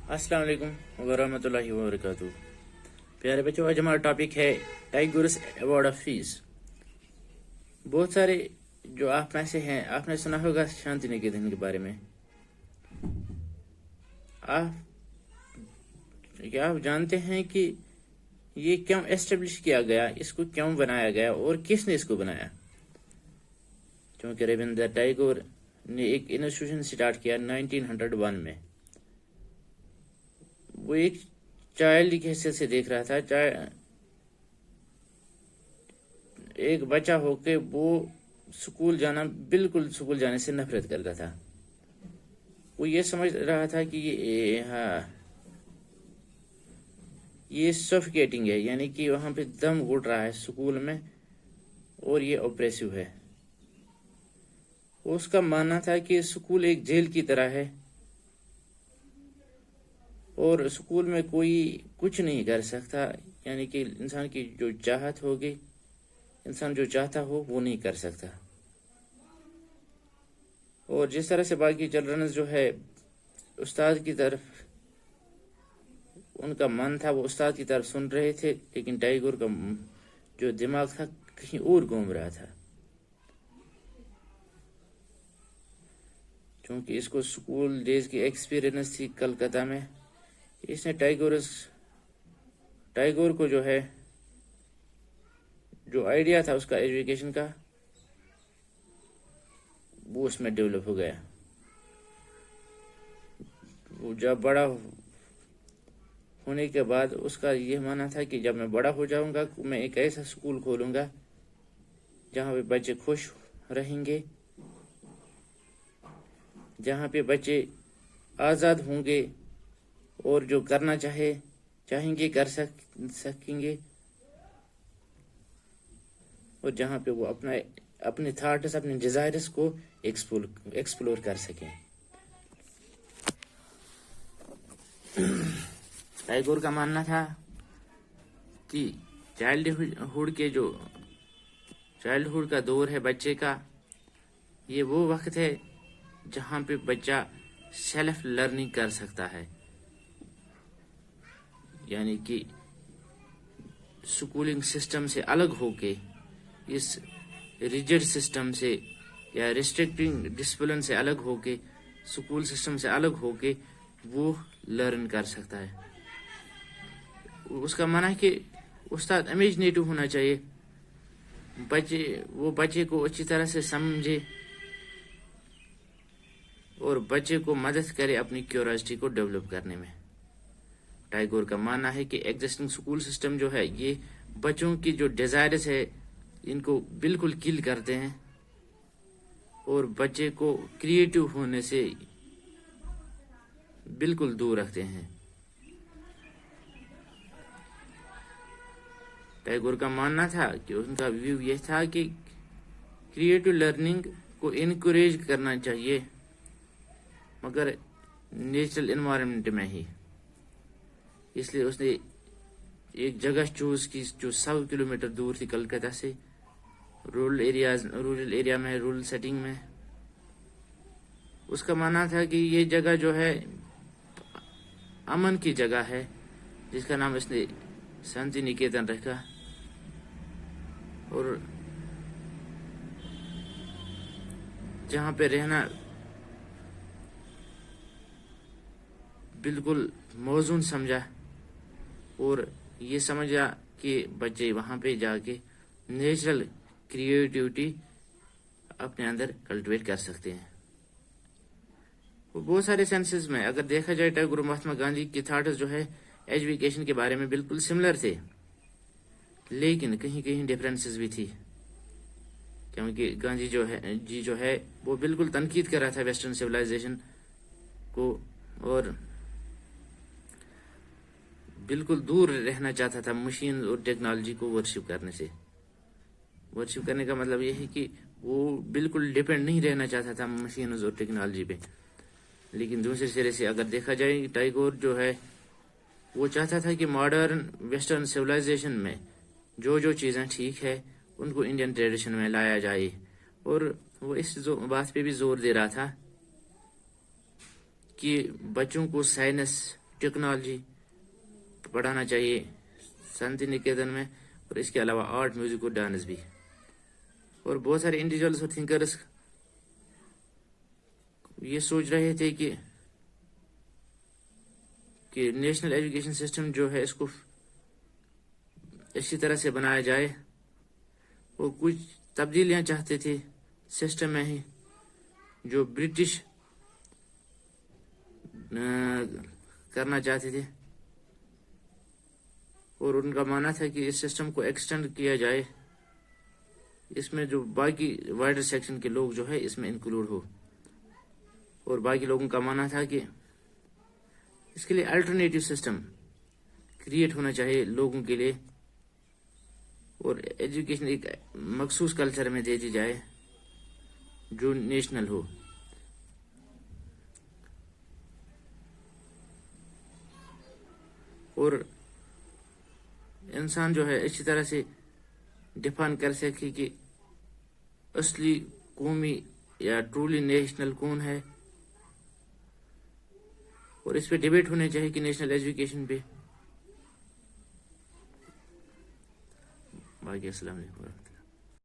अस्सलाम वालेकुम वरहमतुल्लाहि वबरकातुहू। प्यारे बच्चों, आज हमारा टॉपिक है टाइगर्स अवार्ड ऑफ पीस। बहुत सारे जो आप में से हैं, आपने सुना होगा शांति निकेतन के बारे में। आप जानते हैं कि ये क्यों एस्टेब्लिश किया गया, इसको क्यों बनाया गया और किसने इसको बनाया? क्योंकि रविंद्र टैगोर ने एक इंस्टीट्यूशन स्टार्ट किया 1901 में। वो एक चाइल्ड की हैसियत से देख रहा था, एक बच्चा होके वो बिल्कुल स्कूल जाने से नफरत करता था। वो ये समझ रहा था कि ये सफोकेटिंग है, यानी कि वहां पे दम घुट रहा है स्कूल में, और ये ऑप्रेसिव है। उसका मानना था कि स्कूल एक जेल की तरह है और स्कूल में कोई कुछ नहीं कर सकता, यानी कि इंसान की जो चाहत होगी, इंसान जो चाहता हो वो नहीं कर सकता। और जिस तरह से बाकी चिल्ड्रंस जो है उस्ताद की तरफ उनका मन था, वो उस्ताद की तरफ सुन रहे थे, लेकिन टैगोर का जो दिमाग था कहीं और घूम रहा था। क्योंकि इसको स्कूल डेज की एक्सपीरियंस थी कलकत्ता में, इसने टैगोर को जो है जो आइडिया था उसका एजुकेशन का, वो उसमें डेवलप हो गया। वो जब बड़ा होने के बाद उसका ये मानना था कि जब मैं बड़ा हो जाऊंगा मैं एक ऐसा स्कूल खोलूंगा जहां पे बच्चे खुश रहेंगे, जहां पे बच्चे आजाद होंगे और जो करना चाहेंगे कर सकेंगे, और जहां पे वो अपने थॉट्स, अपने डिजायर्स को एक्सप्लोर कर सकें। टैगोर का मानना था कि चाइल्डहुड का दौर है बच्चे का, ये वो वक्त है जहां पे बच्चा सेल्फ लर्निंग कर सकता है, यानी कि स्कूलिंग सिस्टम से अलग होके, इस रिजिड सिस्टम से या रिस्ट्रिक्टिंग डिसिप्लिन से अलग होके, स्कूल सिस्टम से अलग होके वो लर्न कर सकता है। उसका मानना है कि उस्ताद इमेजिनेटिव होना चाहिए, वो बच्चे को अच्छी तरह से समझे और बच्चे को मदद करे अपनी क्यूरियोसिटी को डेवलप करने में। टैगोर का मानना है कि एग्जिस्टिंग स्कूल सिस्टम जो है ये बच्चों की जो डिजायर्स है इनको बिल्कुल किल करते हैं और बच्चे को क्रिएटिव होने से बिल्कुल दूर रखते हैं। टैगोर का मानना था कि उनका व्यू यह था कि क्रिएटिव लर्निंग को इनकरेज करना चाहिए, मगर नेचुरल एनवायरनमेंट में ही। इसलिए उसने एक जगह चूज की जो 100 किलोमीटर दूर थी कलकत्ता से, रूरल एरिया में, रूरल सेटिंग में। उसका मानना था कि ये जगह जो है अमन की जगह है, जिसका नाम इसने शांति निकेतन रखा, और जहां पे रहना बिल्कुल मौजूद समझा और ये समझा कि बच्चे वहां पे जाके नेचुरल क्रिएटिविटी अपने अंदर कल्टिवेट कर सकते हैं। वो बहुत सारे सेंसेस में अगर देखा जाए, टैगोर महात्मा गांधी के थॉट्स जो है एजुकेशन के बारे में बिल्कुल सिमिलर थे, लेकिन कहीं कहीं डिफरेंसेस भी थी। क्योंकि गांधी जो है वो बिल्कुल तनकीद कर रहा था वेस्टर्न सिविलाइजेशन को और बिल्कुल दूर रहना चाहता था मशीन और टेक्नोलॉजी को वर्शिप करने से। वर्शिप करने का मतलब यह है कि वो बिल्कुल डिपेंड नहीं रहना चाहता था मशीन और टेक्नोलॉजी पे। लेकिन दूसरे सिरे से अगर देखा जाए, टैगोर जो है वो चाहता था कि मॉडर्न वेस्टर्न सिविलाइजेशन में जो चीज़ें ठीक है उनको इंडियन ट्रेडिशन में लाया जाए, और वो इस बात पे भी जोर दे रहा था कि बच्चों को साइंस ٹیکنالوجی پڑھانا چاہیے سانتی نکیتن میں، اور اس کے علاوہ آرٹ، میوزک اور ڈانس بھی. اور بہت سارے انڈیویجولس اور تھنکرس یہ سوچ رہے تھے کہ نیشنل ایجوکیشن سسٹم جو ہے اس کو اسی طرح سے بنایا جائے. وہ کچھ تبدیلیاں چاہتے تھے سسٹم میں ہی جو برٹش کرنا چاہتے تھے، اور ان کا ماننا تھا کہ اس سسٹم کو ایکسٹینڈ کیا جائے، اس میں جو باقی وائڈر سیکشن کے لوگ جو ہے اس میں انکلوڈ ہو. اور باقی لوگوں کا ماننا تھا کہ اس کے لیے الٹرنیٹیو سسٹم کریٹ ہونا چاہیے لوگوں کے لیے، اور ایجوکیشن ایک مخصوص کلچر میں دے دی جائے جو نیشنل ہو. اور انسان جو ہے اچھی طرح سے ڈیفائن کر سکے کہ اصلی قومی یا ٹرولی نیشنل کون ہے، اور اس پہ ڈیبیٹ ہونے چاہیے کہ نیشنل ایجوکیشن پہ. باقی السلام علیکم.